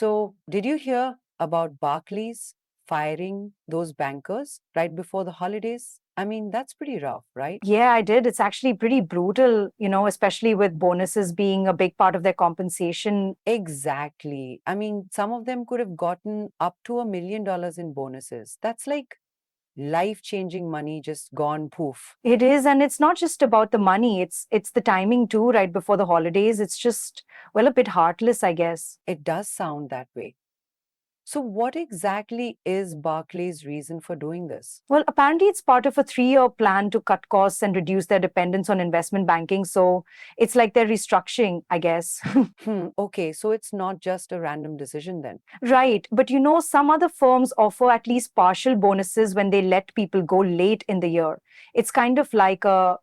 So, did you hear about Barclays firing those bankers right before the holidays? I mean, that's pretty rough, right? Yeah, I did. It's actually pretty brutal, especially with bonuses being a big part of their compensation. Exactly. I mean, some of them could have gotten up to $1 million in bonuses. That's like life-changing money just gone poof. It is, and it's not just about the money. It's the timing too, right before the holidays. It's just, well, a bit heartless, I guess. It does sound that way. So, what exactly is Barclays' reason for doing this? Well, apparently it's part of a 3-year plan to cut costs and reduce their dependence on investment banking. So it's like they're restructuring, I guess. Okay, so it's not just a random decision then. Right. But some other firms offer at least partial bonuses when they let people go late in the year. It's kind of like a,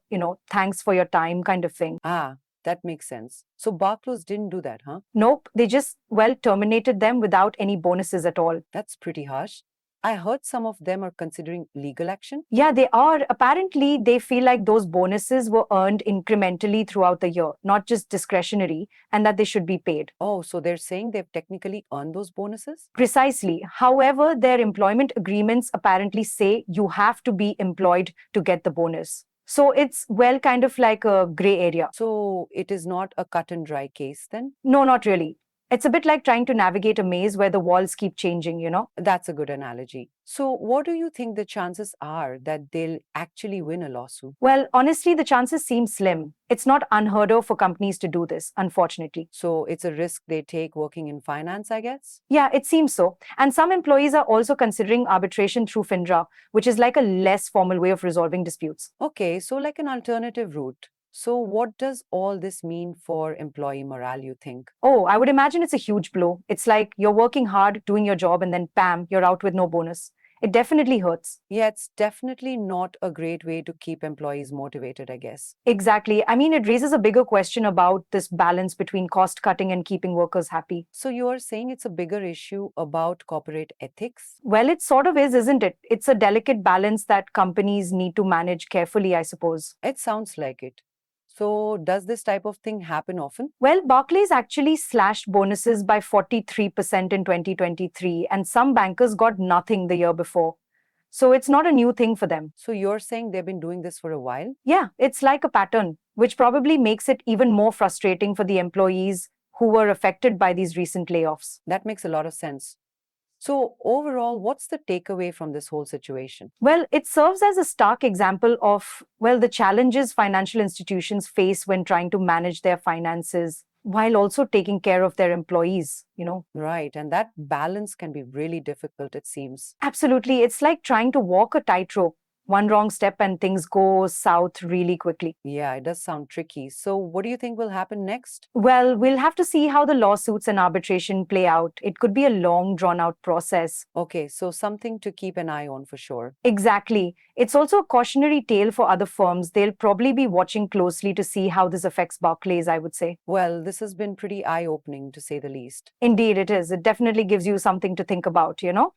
thanks for your time kind of thing. Ah, that makes sense. So Barclays didn't do that, huh? Nope. They just, well, terminated them without any bonuses at all. That's pretty harsh. I heard some of them are considering legal action. Yeah, they are. Apparently, they feel like those bonuses were earned incrementally throughout the year, not just discretionary, and that they should be paid. Oh, so they're saying they've technically earned those bonuses? Precisely. However, their employment agreements apparently say you have to be employed to get the bonus. So it's, well, kind of like a gray area. So it is not a cut and dry case then? No, not really. It's a bit like trying to navigate a maze where the walls keep changing. That's a good analogy. So, what do you think the chances are that they'll actually win a lawsuit? Well, honestly, the chances seem slim. It's not unheard of for companies to do this, unfortunately. So, it's a risk they take working in finance, I guess? Yeah, it seems so. And some employees are also considering arbitration through FINRA, which is like a less formal way of resolving disputes. Okay, so like an alternative route. So, what does all this mean for employee morale, you think? Oh, I would imagine it's a huge blow. It's like you're working hard, doing your job, and then bam, you're out with no bonus. It definitely hurts. Yeah, it's definitely not a great way to keep employees motivated, I guess. Exactly. I mean, it raises a bigger question about this balance between cost cutting and keeping workers happy. So, you are saying it's a bigger issue about corporate ethics? Well, it sort of is, isn't it? It's a delicate balance that companies need to manage carefully, I suppose. It sounds like it. So, does this type of thing happen often? Well, Barclays actually slashed bonuses by 43% in 2023, and some bankers got nothing the year before. So it's not a new thing for them. So, you're saying they've been doing this for a while? Yeah, it's like a pattern, which probably makes it even more frustrating for the employees who were affected by these recent layoffs. That makes a lot of sense. So, overall, what's the takeaway from this whole situation? Well, it serves as a stark example of, well, the challenges financial institutions face when trying to manage their finances while also taking care of their employees. Right, and that balance can be really difficult, it seems. Absolutely. It's like trying to walk a tightrope. One wrong step and things go south really quickly. Yeah, it does sound tricky. So, what do you think will happen next? Well, we'll have to see how the lawsuits and arbitration play out. It could be a long, drawn out process. Okay, so something to keep an eye on for sure. Exactly. It's also a cautionary tale for other firms. They'll probably be watching closely to see how this affects Barclays, I would say. Well, this has been pretty eye opening to say the least. Indeed, it is. It definitely gives you something to think about.